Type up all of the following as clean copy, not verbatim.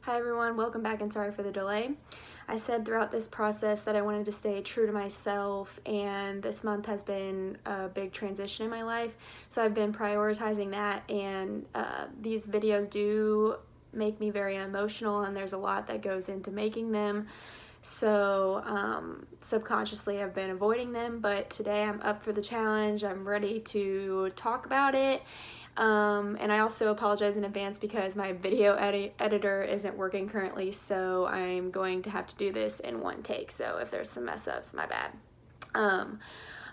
Hi everyone, welcome back and sorry for the delay. I said throughout this process that I wanted to stay true to myself, and this month has been a big transition in my life, so I've been prioritizing that, and these videos do make me very emotional, and there's a lot that goes into making them. So subconsciously I've been avoiding them, but today I'm up for the challenge. I'm ready to talk about it. And I also apologize in advance because my video editor isn't working currently, so I'm going to have to do this in one take. So if there's some mess ups, my bad.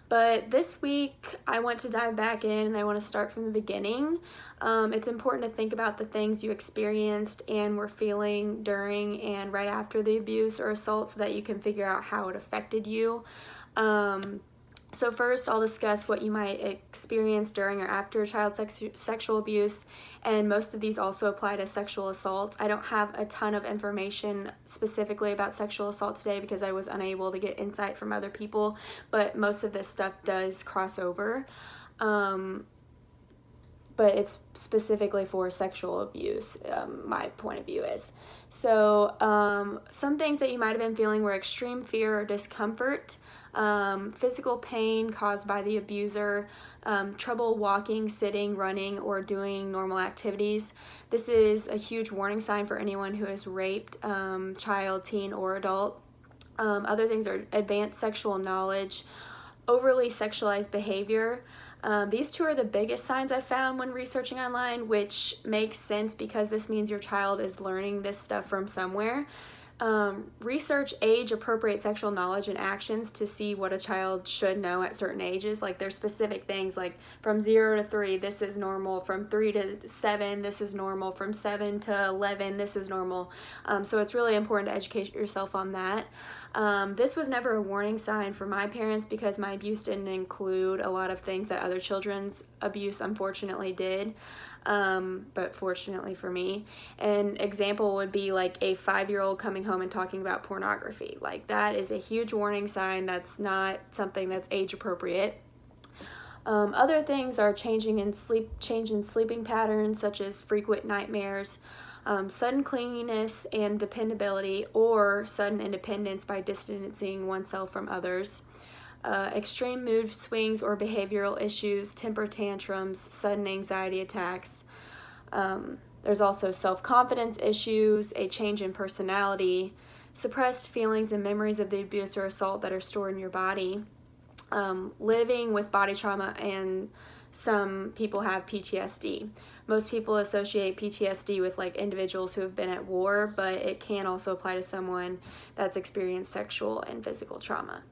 But this week I want to dive back in and I want to start from the beginning. It's important to think about the things you experienced and were feeling during and right after the abuse or assault so that you can figure out how it affected you. So first, I'll discuss what you might experience during or after child sexual abuse, and most of these also apply to sexual assault. I don't have a ton of information specifically about sexual assault today because I was unable to get insight from other people, but most of this stuff does cross over. But it's specifically for sexual abuse, my point of view is. So some things that you might have been feeling were extreme fear or discomfort, physical pain caused by the abuser, trouble walking, sitting, running, or doing normal activities. This is a huge warning sign for anyone who has raped child, teen, or adult. Other things are advanced sexual knowledge, overly sexualized behavior. These two are the biggest signs I found when researching online, which makes sense because this means your child is learning this stuff from somewhere. Research age-appropriate sexual knowledge and actions to see what a child should know at certain ages. Like there's specific things like from 0 to 3, this is normal. From 3 to 7, this is normal. From 7 to 11, this is normal. So it's really important to educate yourself on that. This was never a warning sign for my parents because my abuse didn't include a lot of things that other children's abuse unfortunately did. But fortunately for me, an example would be like a 5-year-old coming home and talking about pornography. Like that is a huge warning sign. That's not something that's age appropriate. Other things are change in sleeping patterns, such as frequent nightmares, sudden clinginess and dependability, or sudden independence by distancing oneself from others. Extreme mood swings or behavioral issues, temper tantrums, sudden anxiety attacks. There's also self-confidence issues, a change in personality, suppressed feelings and memories of the abuse or assault that are stored in your body, living with body trauma, and some people have PTSD. Most people associate PTSD with like individuals who have been at war, but it can also apply to someone that's experienced sexual and physical trauma.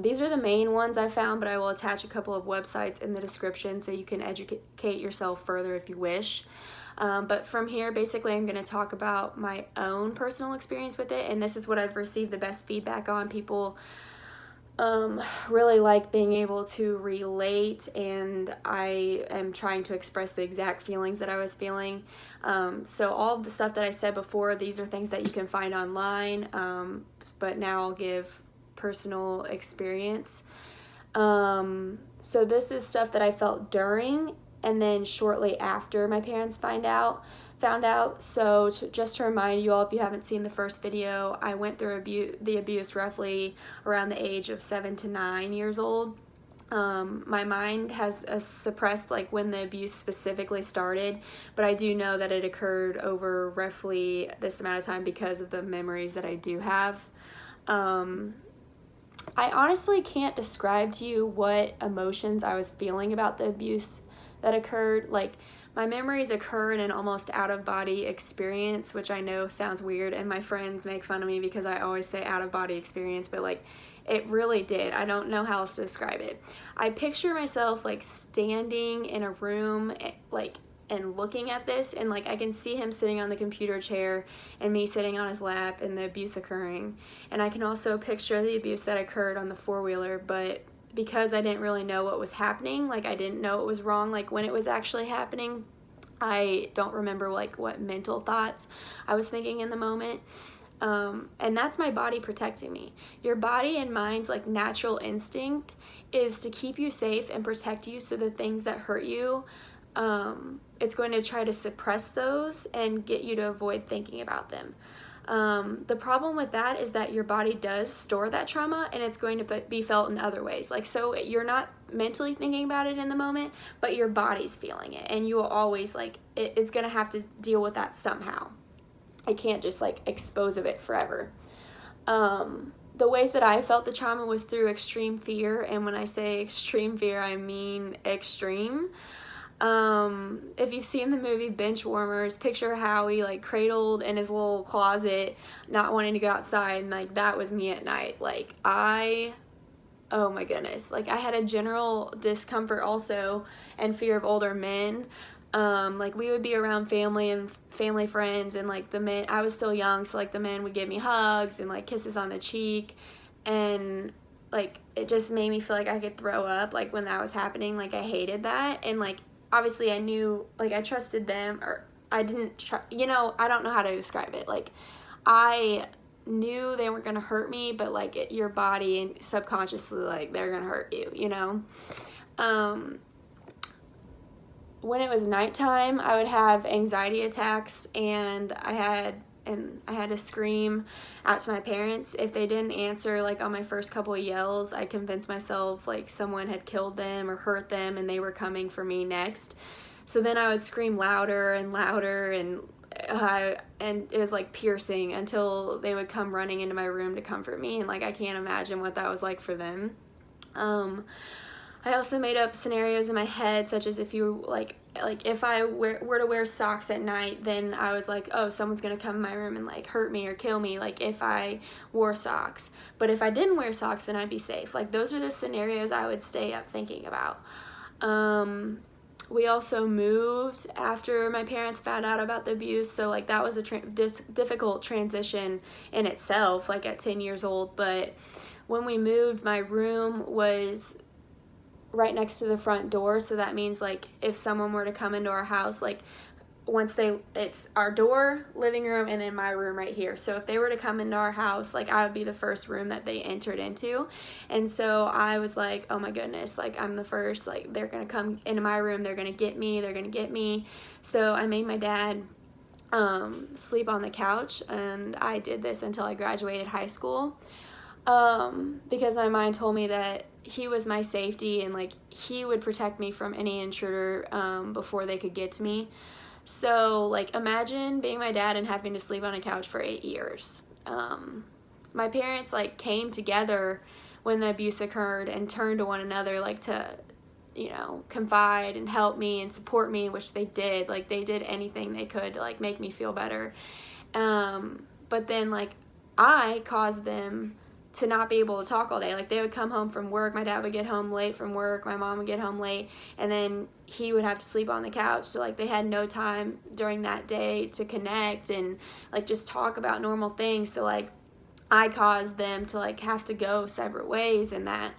These are the main ones I found, but I will attach a couple of websites in the description so you can educate yourself further if you wish. But from here, basically, I'm going to talk about my own personal experience with it, and this is what I've received the best feedback on. People really like being able to relate, and I am trying to express the exact feelings that I was feeling. So all of the stuff that I said before, these are things that you can find online, but now I'll give personal experience. So this is stuff that I felt during and then shortly after my parents found out. So just to remind you all, if you haven't seen the first video, I went through the abuse roughly around the age of 7 to 9 years old. My mind has suppressed like when the abuse specifically started, but I do know that it occurred over roughly this amount of time because of the memories that I do have. I honestly can't describe to you what emotions I was feeling about the abuse that occurred. Like, my memories occur in an almost out-of-body experience, which I know sounds weird, and my friends make fun of me because I always say out-of-body experience, but like, it really did. I don't know how else to describe it. I picture myself like standing in a room, like, and looking at this, and like I can see him sitting on the computer chair and me sitting on his lap and the abuse occurring. And I can also picture the abuse that occurred on the four-wheeler, but because I didn't really know what was happening, like I didn't know it was wrong, like when it was actually happening, I don't remember like what mental thoughts I was thinking in the moment. And that's my body protecting me. Your body and mind's like natural instinct is to keep you safe and protect you, so the things that hurt you it's going to try to suppress those and get you to avoid thinking about them. The problem with that is that your body does store that trauma, and it's going to be felt in other ways. Like, so you're not mentally thinking about it in the moment, but your body's feeling it, and you will always, like, it's going to have to deal with that somehow. I can't just, like, expose of it forever. The ways that I felt the trauma was through extreme fear, and when I say extreme fear, I mean extreme. If you've seen the movie Benchwarmers, picture Howie, like, cradled in his little closet, not wanting to go outside, and, like, that was me at night. Like, oh my goodness, like, I had a general discomfort also, and fear of older men. Like, we would be around family and family friends, and, like, the men, I was still young, so, like, the men would give me hugs and, like, kisses on the cheek, and, like, it just made me feel like I could throw up, like, when that was happening. Like, I hated that, and, like, obviously I knew, like, I trusted them, or I didn't I don't know how to describe it. Like, I knew they weren't going to hurt me, but, like, your body and subconsciously, like, they're going to hurt you, you know? When it was nighttime, I would have anxiety attacks, and I had to scream out to my parents. If they didn't answer, like, on my first couple of yells, I convinced myself, like, someone had killed them or hurt them, and they were coming for me next. So then I would scream louder and louder, and it was, like, piercing, until they would come running into my room to comfort me, and, like, I can't imagine what that was like for them. I also made up scenarios in my head, such as if you, like if I were to wear socks at night, then I was like, oh, someone's going to come in my room and, like, hurt me or kill me, like, if I wore socks. But if I didn't wear socks, then I'd be safe. Like, those are the scenarios I would stay up thinking about. We also moved after my parents found out about the abuse, so, like, that was a difficult transition in itself, like, at 10 years old. But when we moved, my room was right next to the front door, so that means, like, if someone were to come into our house, like, it's our door, living room, and then my room right here. So if they were to come into our house, like, I would be the first room that they entered into. And so I was like, oh my goodness, like, I'm the first, like, they're gonna come into my room, they're gonna get me. So I made my dad sleep on the couch, and I did this until I graduated high school, because my mind told me that he was my safety, and, like, he would protect me from any intruder before they could get to me. So, like, imagine being my dad and having to sleep on a couch for 8 years. My parents, like, came together when the abuse occurred and turned to one another, like, to, confide and help me and support me, which they did. Like, they did anything they could to, like, make me feel better. But then, like, I caused them to not be able to talk all day. Like, they would come home from work, my dad would get home late from work, my mom would get home late, and then he would have to sleep on the couch. So, like, they had no time during that day to connect and, like, just talk about normal things. So, like, I caused them to, like, have to go separate ways in that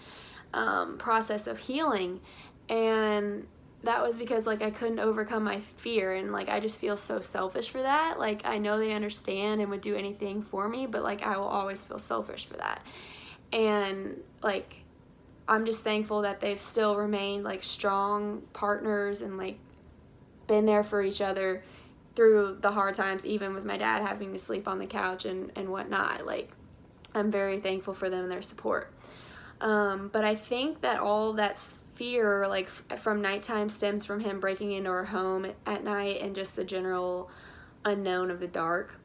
process of healing. And that was because, like, I couldn't overcome my fear, and, like, I just feel so selfish for that. Like, I know they understand and would do anything for me, but, like, I will always feel selfish for that. And, like, I'm just thankful that they've still remained, like, strong partners and, like, been there for each other through the hard times, even with my dad having to sleep on the couch and whatnot. Like, I'm very thankful for them and their support. But I think that all that's fear, like, from nighttime stems from him breaking into our home at night and just the general unknown of the dark.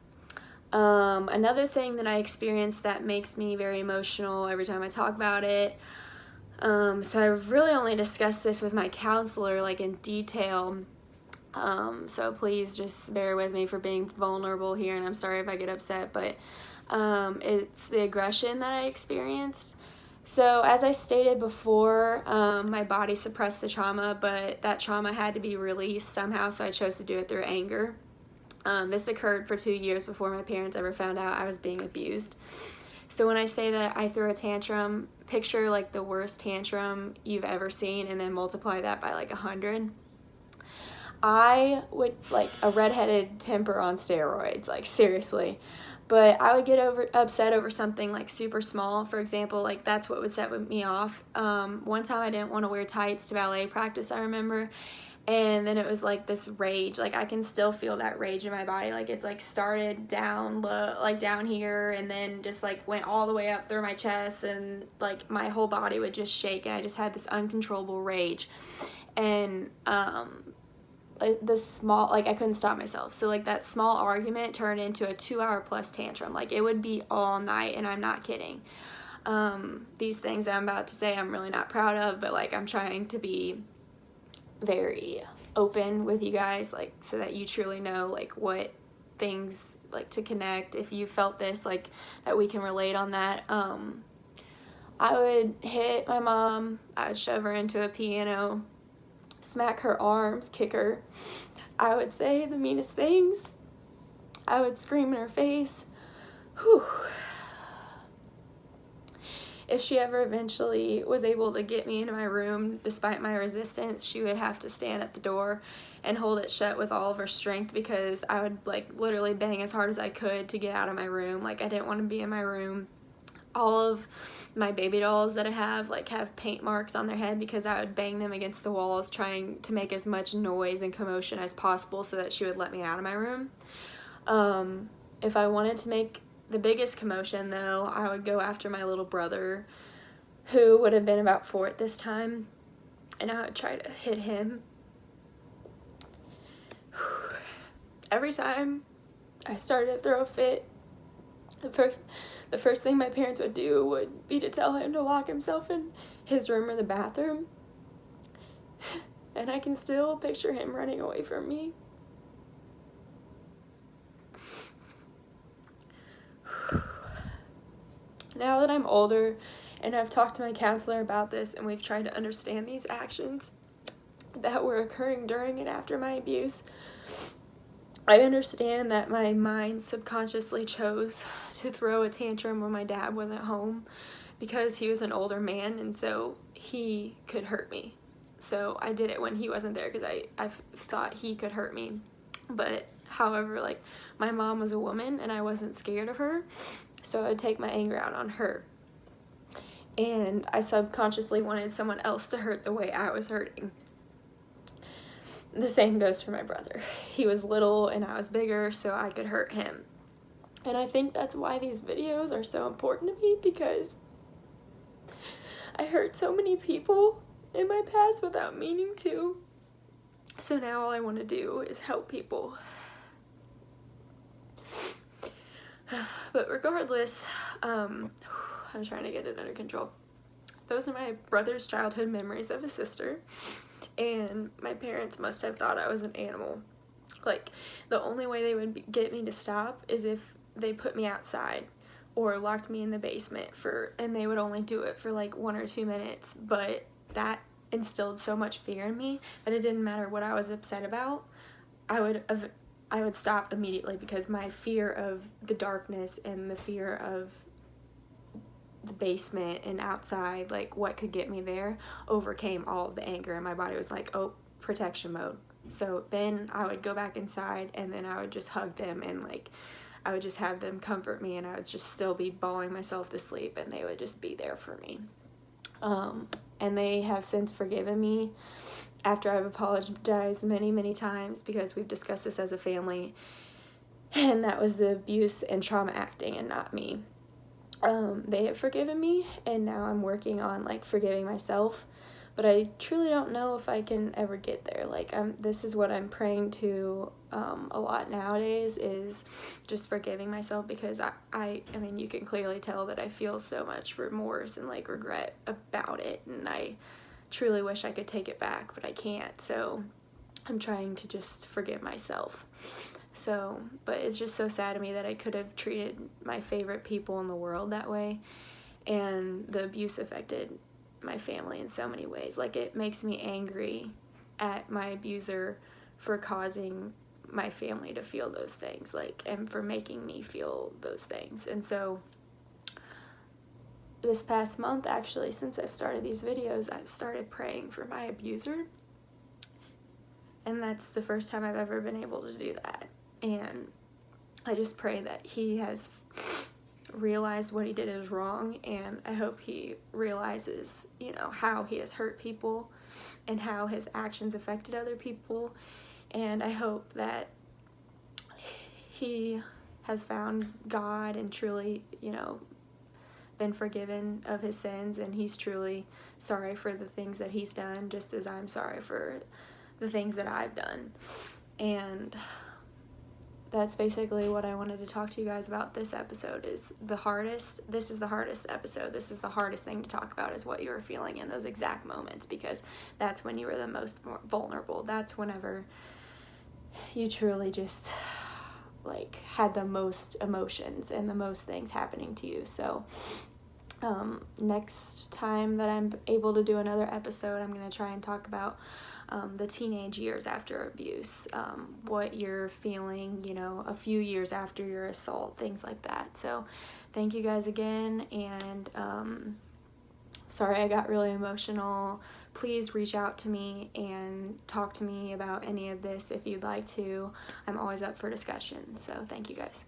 Another thing that I experienced that makes me very emotional every time I talk about it, so I really only discussed this with my counselor, like, in detail, so please just bear with me for being vulnerable here, and I'm sorry if I get upset, but it's the aggression that I experienced. So, as I stated before, my body suppressed the trauma, but that trauma had to be released somehow, so I chose to do it through anger. This occurred for 2 years before my parents ever found out I was being abused. So when I say that I threw a tantrum, picture, like, the worst tantrum you've ever seen, and then multiply that by, like, 100. I would, like, a redheaded temper on steroids, like, seriously. But I would get upset over something, like, super small. For example, like, that's what would set me off. One time I didn't want to wear tights to ballet practice, I remember. And then it was like this rage, like I can still feel that rage in my body, like it's like started down low, like down here, and then just like went all the way up through my chest, and like my whole body would just shake, and I just had this uncontrollable rage. And like the small, like I couldn't stop myself, so like that small argument turned into a 2-hour plus tantrum. Like it would be all night, and I'm not kidding. These things that I'm about to say I'm really not proud of, but like I'm trying to be very open with you guys, like so that you truly know like what things, like to connect if you felt this, like that we can relate on that. I would hit my mom, I would shove her into a piano, smack her arms, kick her. I would say the meanest things. I would scream in her face. Whew. If she ever eventually was able to get me into my room, despite my resistance, she would have to stand at the door and hold it shut with all of her strength, because I would like literally bang as hard as I could to get out of my room. Like I didn't want to be in my room. All of my baby dolls that I have like have paint marks on their head because I would bang them against the walls trying to make as much noise and commotion as possible so that she would let me out of my room. If I wanted to make the biggest commotion, though, I would go after my little brother, who would have been about 4 at this time, and I would try to hit him. Every time I started to throw a fit, the first thing my parents would do would be to tell him to lock himself in his room or the bathroom. And I can still picture him running away from me. Now that I'm older and I've talked to my counselor about this, and we've tried to understand these actions that were occurring during and after my abuse, I understand that my mind subconsciously chose to throw a tantrum when my dad wasn't home because he was an older man, and so he could hurt me. So I did it when he wasn't there because I thought he could hurt me. But however, like my mom was a woman and I wasn't scared of her, so I would take my anger out on her. And I subconsciously wanted someone else to hurt the way I was hurting. The same goes for my brother. He was little and I was bigger, so I could hurt him. And I think that's why these videos are so important to me, because I hurt so many people in my past without meaning to. So now all I want to do is help people. But regardless, I'm trying to get it under control. Those are my brother's childhood memories of his sister, and my parents must have thought I was an animal. Like, the only way they would get me to stop is if they put me outside or locked me in the basement and they would only do it for like 1 or 2 minutes, but that instilled so much fear in me that it didn't matter what I was upset about, I would stop immediately, because my fear of the darkness and the fear of the basement and outside, like what could get me there, overcame all of the anger, and my body was like, oh, protection mode. So then I would go back inside, and then I would just hug them, and like I would just have them comfort me, and I would just still be bawling myself to sleep, and they would just be there for me. And they have since forgiven me after I've apologized many, many times, because we've discussed this as a family, and that was the abuse and trauma acting and not me. They have forgiven me, and now I'm working on like forgiving myself, but I truly don't know if I can ever get there. Like this is what I'm praying to a lot nowadays, is just forgiving myself, because I mean, you can clearly tell that I feel so much remorse and like regret about it, and I truly wish I could take it back, but I can't. So I'm trying to just forgive myself. So, but it's just so sad to me that I could have treated my favorite people in the world that way, and the abuse affected my family in so many ways. Like, it makes me angry at my abuser for causing my family to feel those things, like, and for making me feel those things. And so this past month, actually, since I've started these videos, I've started praying for my abuser, and that's the first time I've ever been able to do that. And I just pray that he has realized what he did is wrong, and I hope he realizes, you know, how he has hurt people, and how his actions affected other people. And I hope that he has found God and truly, been forgiven of his sins, and he's truly sorry for the things that he's done, just as I'm sorry for the things that I've done. And that's basically what I wanted to talk to you guys about. This episode is the hardest. This is the hardest episode. This is the hardest thing to talk about, is what you were feeling in those exact moments, because that's when you were the most vulnerable. That's whenever you truly just had the most emotions and the most things happening to you. So next time that I'm able to do another episode, I'm going to try and talk about the teenage years after abuse, what you're feeling, a few years after your assault, things like that. So thank you guys again, and sorry I got really emotional. Please reach out to me and talk to me about any of this if you'd like to. I'm always up for discussion. So thank you guys.